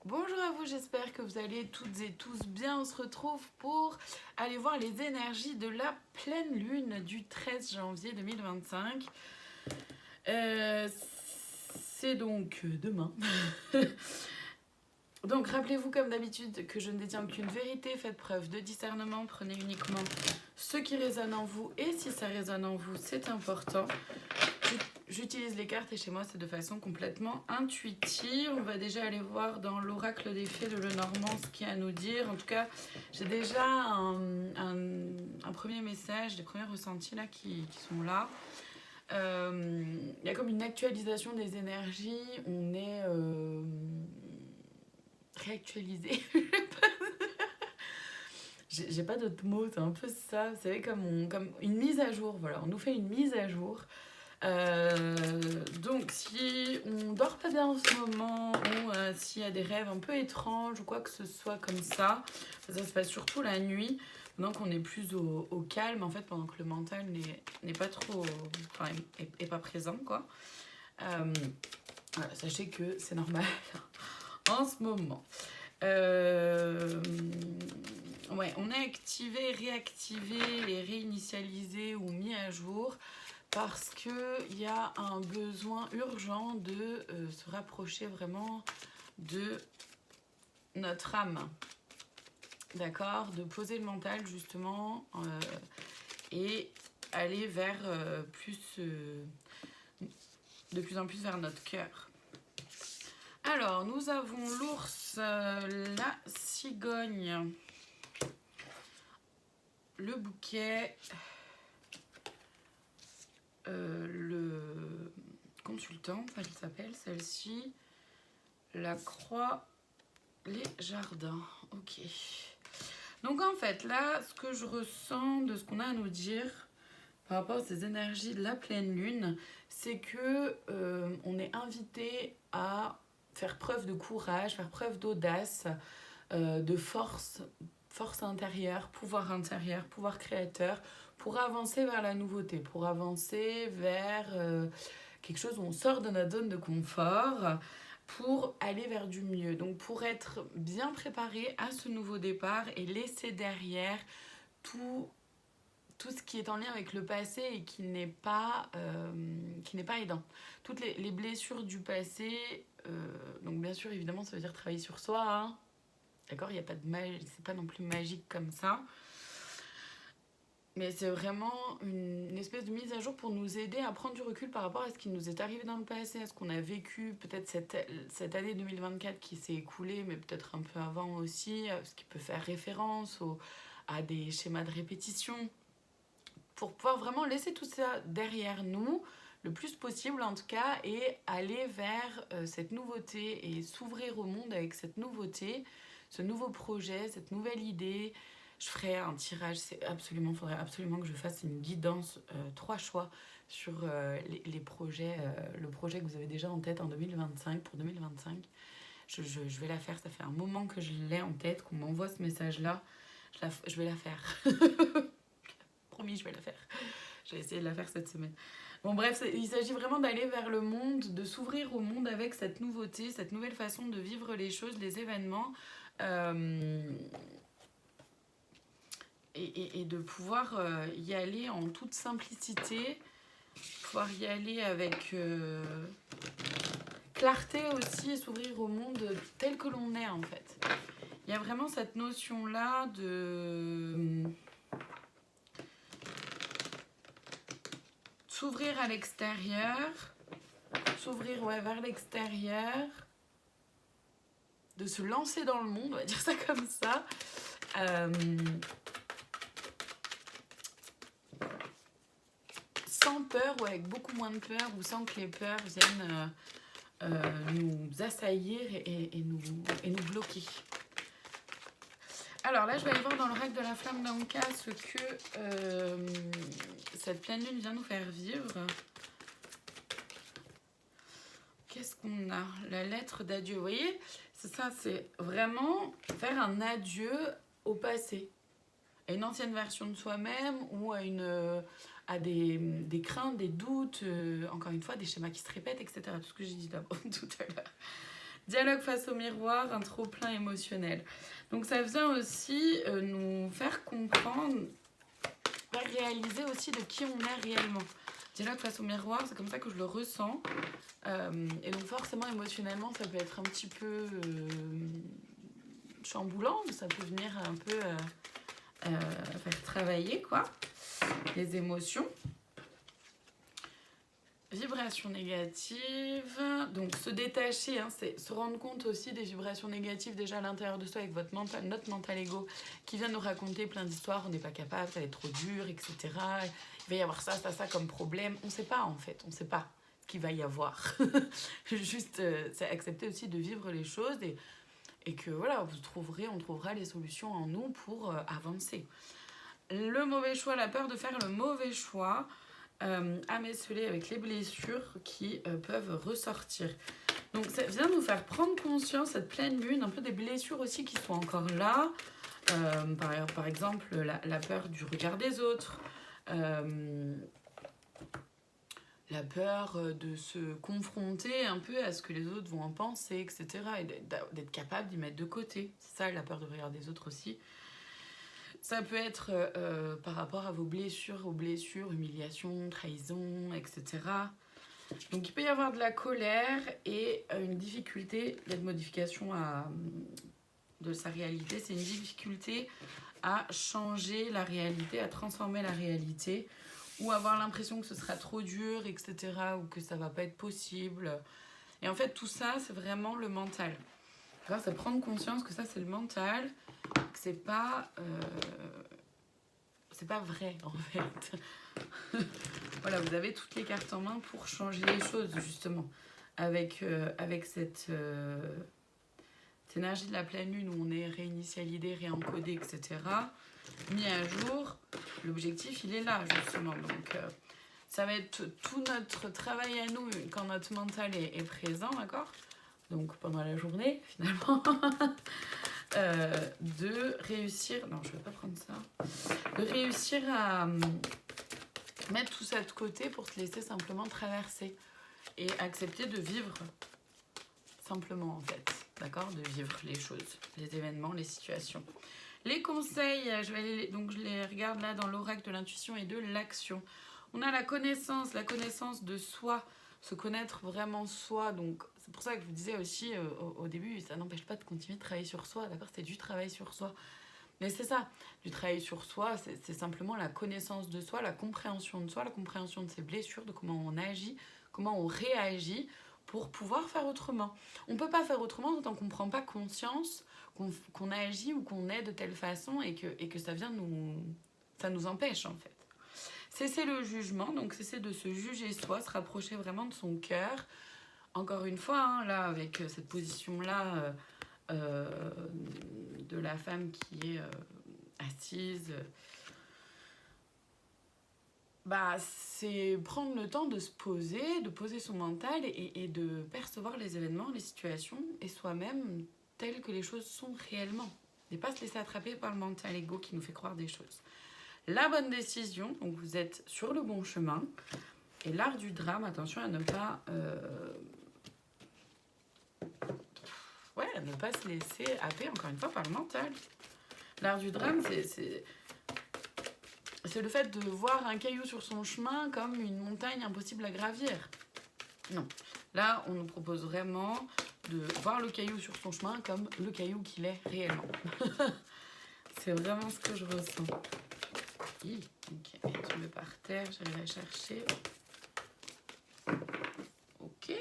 Bonjour à vous, j'espère que vous allez toutes et tous bien. On se retrouve pour aller voir les énergies de la pleine lune du 13 janvier 2025. C'est donc demain. Donc rappelez-vous comme d'habitude que je ne détiens qu'une vérité, faites preuve de discernement, prenez uniquement ce qui résonne en vous et si ça résonne en vous, c'est important. J'utilise les cartes et chez moi c'est de façon complètement intuitive. On va déjà aller voir dans l'oracle des fées de Lenormand ce qu'il y a à nous dire. En tout cas, j'ai déjà un premier message, des premiers ressentis là qui sont là. Il y a comme une actualisation des énergies. On est réactualisé. J'ai pas d'autres mots, c'est un peu ça. Vous savez, comme une mise à jour. Voilà, on nous fait une mise à jour. Donc si on dort pas bien en ce moment ou s'il y a des rêves un peu étranges ou quoi que ce soit comme ça se passe surtout la nuit, pendant qu'on est plus au calme en fait, pendant que le mental n'est pas trop, enfin, est pas présent quoi. Voilà, sachez que c'est normal en ce moment. Ouais, on est activé, réactivé et réinitialisé ou mis à jour parce qu'il y a un besoin urgent de se rapprocher vraiment de notre âme. D'accord? De poser le mental justement et aller vers de plus en plus vers notre cœur. Alors, nous avons l'ours, la cigogne, le bouquet, le consultant, elle s'appelle celle-ci, la croix, les jardins. Ok. Donc en fait, là, ce que je ressens de ce qu'on a à nous dire par rapport à ces énergies de la pleine lune, c'est que on est invité à faire preuve de courage, faire preuve d'audace, de force intérieure, pouvoir créateur, pour avancer vers la nouveauté, pour avancer vers quelque chose où on sort de notre zone de confort, pour aller vers du mieux. Donc pour être bien préparé à ce nouveau départ et laisser derrière tout ce qui est en lien avec le passé et qui n'est pas aidant. Toutes les blessures du passé, donc bien sûr évidemment ça veut dire travailler sur soi, hein. D'accord, il n'y a pas de magie, c'est pas non plus magique comme ça. Mais c'est vraiment une espèce de mise à jour pour nous aider à prendre du recul par rapport à ce qui nous est arrivé dans le passé, à ce qu'on a vécu, peut-être cette année 2024 qui s'est écoulée, mais peut-être un peu avant aussi, ce qui peut faire référence à des schémas de répétition, pour pouvoir vraiment laisser tout ça derrière nous, le plus possible en tout cas, et aller vers cette nouveauté et s'ouvrir au monde avec cette nouveauté, ce nouveau projet, cette nouvelle idée. Je ferai un tirage, il faudrait absolument que je fasse une guidance, 3 choix sur les projets, le projet que vous avez déjà en tête en 2025, pour 2025. Je vais la faire, ça fait un moment que je l'ai en tête, qu'on m'envoie ce message-là. Je vais la faire. Promis, je vais la faire. Je vais essayer de la faire cette semaine. Bon bref, il s'agit vraiment d'aller vers le monde, de s'ouvrir au monde avec cette nouveauté, cette nouvelle façon de vivre les choses, les événements. Et de pouvoir y aller en toute simplicité, pouvoir y aller avec clarté aussi, et s'ouvrir au monde tel que l'on est en fait. Il y a vraiment cette notion-là de s'ouvrir à l'extérieur, s'ouvrir vers l'extérieur, de se lancer dans le monde, on va dire ça comme ça. Sans peur ou avec beaucoup moins de peur, ou sans que les peurs viennent nous assaillir et nous bloquer. Alors là, je vais aller voir dans l'oracle de la flamme d'Anka ce que cette pleine lune vient nous faire vivre. Qu'est-ce qu'on a? La lettre d'adieu. Vous voyez, c'est ça, c'est vraiment faire un adieu au passé, à une ancienne version de soi-même ou à des craintes, des doutes, encore une fois, des schémas qui se répètent, etc. Tout ce que j'ai dit d'abord tout à l'heure. Dialogue face au miroir, un trop-plein émotionnel. Donc ça vient aussi nous faire comprendre, faire réaliser aussi de qui on est réellement. Dialogue face au miroir, c'est comme ça que je le ressens. Et donc forcément, émotionnellement, ça peut être un petit peu chamboulant, ça peut venir un peu faire travailler, quoi, les émotions. Vibrations négatives, donc se détacher, hein, c'est se rendre compte aussi des vibrations négatives déjà à l'intérieur de soi avec votre mental, notre mental ego qui vient nous raconter plein d'histoires, on n'est pas capable, ça va être trop dur, etc. Il va y avoir ça comme problème. On ne sait pas en fait, on ne sait pas ce qu'il va y avoir. Juste, c'est accepter aussi de vivre les choses et que voilà, on trouvera les solutions en nous pour avancer. Le mauvais choix, la peur de faire le mauvais choix. Amécelé avec les blessures qui peuvent ressortir. Donc ça vient nous faire prendre conscience, cette pleine lune, un peu des blessures aussi qui sont encore là. Par exemple, la peur du regard des autres, la peur de se confronter un peu à ce que les autres vont en penser, etc. Et d'être capable d'y mettre de côté. C'est ça, la peur du regard des autres aussi. Ça peut être par rapport à vos blessures, humiliation, trahison, etc. Donc il peut y avoir de la colère et une difficulté, la modification de sa réalité, c'est une difficulté à changer la réalité, à transformer la réalité, ou avoir l'impression que ce sera trop dur, etc., ou que ça va pas être possible. Et en fait, tout ça, c'est vraiment le mental. C'est prendre conscience que ça, c'est le mental, que c'est pas vrai en fait. Voilà, vous avez toutes les cartes en main pour changer les choses justement avec cette énergie de la pleine lune où on est réinitialisé, réencodé, etc. mis à jour. L'objectif il est là justement, donc ça va être tout notre travail à nous quand notre mental est présent, d'accord, donc pendant la journée finalement. De réussir, non je vais pas prendre ça, de réussir à mettre tout ça de côté pour te laisser simplement traverser et accepter de vivre simplement en fait, d'accord, de vivre les choses, les événements, les situations. Les conseils, je les regarde là dans l'oracle de l'intuition et de l'action. On a la connaissance de soi, se connaître vraiment soi, donc c'est pour ça que je vous disais aussi au début, ça n'empêche pas de continuer de travailler sur soi, d'accord, c'est du travail sur soi. Mais c'est ça, du travail sur soi, c'est simplement la connaissance de soi, la compréhension de soi, la compréhension de ses blessures, de comment on agit, comment on réagit pour pouvoir faire autrement. On ne peut pas faire autrement tant qu'on ne prend pas conscience qu'on agit ou qu'on est de telle façon et que ça nous empêche en fait. Cesser le jugement, donc cesser de se juger soi, se rapprocher vraiment de son cœur. Encore une fois, hein, là, avec cette position-là de la femme qui est assise, c'est prendre le temps de se poser, de poser son mental et de percevoir les événements, les situations et soi-même telles que les choses sont réellement. Et pas se laisser attraper par le mental ego qui nous fait croire des choses. La bonne décision, donc vous êtes sur le bon chemin. Et l'art du drame, attention à ne pas... ne pas se laisser happer encore une fois par le mental. L'art du drame, c'est le fait de voir un caillou sur son chemin comme une montagne impossible à gravir. Non. Là, on nous propose vraiment de voir le caillou sur son chemin comme le caillou qu'il est réellement. C'est vraiment ce que je ressens. Ok, elle est tombée par terre, j'allais la chercher. Ok.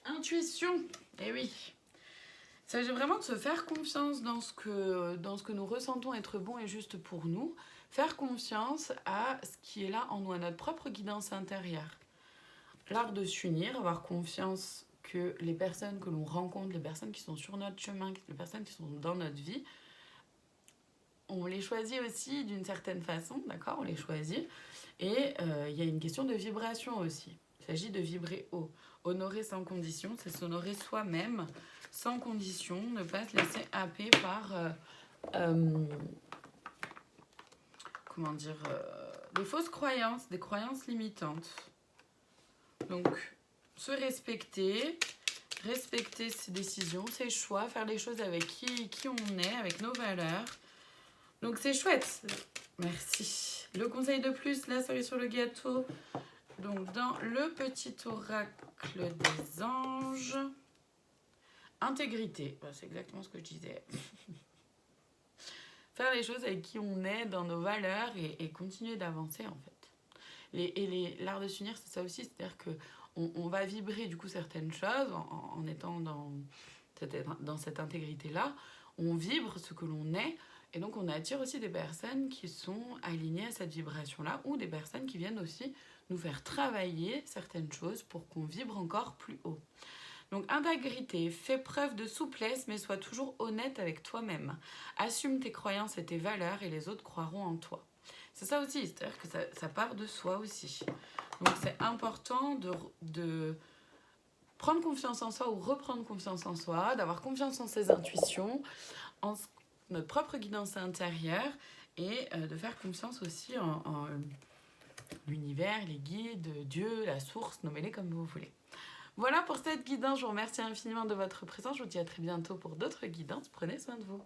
Intuition, eh oui. Il s'agit vraiment de se faire confiance dans ce que nous ressentons être bon et juste pour nous. Faire confiance à ce qui est là en nous, à notre propre guidance intérieure. L'art de s'unir, avoir confiance que les personnes que l'on rencontre, les personnes qui sont sur notre chemin, les personnes qui sont dans notre vie, on les choisit aussi d'une certaine façon, d'accord, on les choisit. Et il y a une question de vibration aussi. Il s'agit de vibrer haut. Honorer sans condition, c'est s'honorer soi-même sans condition, ne pas se laisser happer par des fausses croyances, des croyances limitantes. Donc, se respecter respecter ses décisions, ses choix, faire les choses avec qui on est, avec nos valeurs. Donc c'est chouette. Merci. Le conseil de plus, la cerise sur le gâteau. Donc dans le petit oracle des anges, intégrité. C'est exactement ce que je disais. Faire les choses avec qui on est, dans nos valeurs et continuer d'avancer en fait. L'art de s'unir, c'est ça aussi, c'est-à-dire qu'on va vibrer du coup certaines choses en étant dans cette intégrité-là. On vibre ce que l'on est et donc on attire aussi des personnes qui sont alignées à cette vibration-là ou des personnes qui viennent aussi nous faire travailler certaines choses pour qu'on vibre encore plus haut. Donc intégrité, fais preuve de souplesse mais sois toujours honnête avec toi-même. Assume tes croyances et tes valeurs et les autres croiront en toi. C'est ça aussi, c'est-à-dire que ça part de soi aussi. Donc c'est important de prendre confiance en soi ou reprendre confiance en soi, d'avoir confiance en ses intuitions, en notre propre guidance intérieure et de faire confiance aussi en l'univers, les guides, Dieu, la source, nommez-les comme vous voulez. Voilà pour cette guidance, je vous remercie infiniment de votre présence, je vous dis à très bientôt pour d'autres guidances, prenez soin de vous.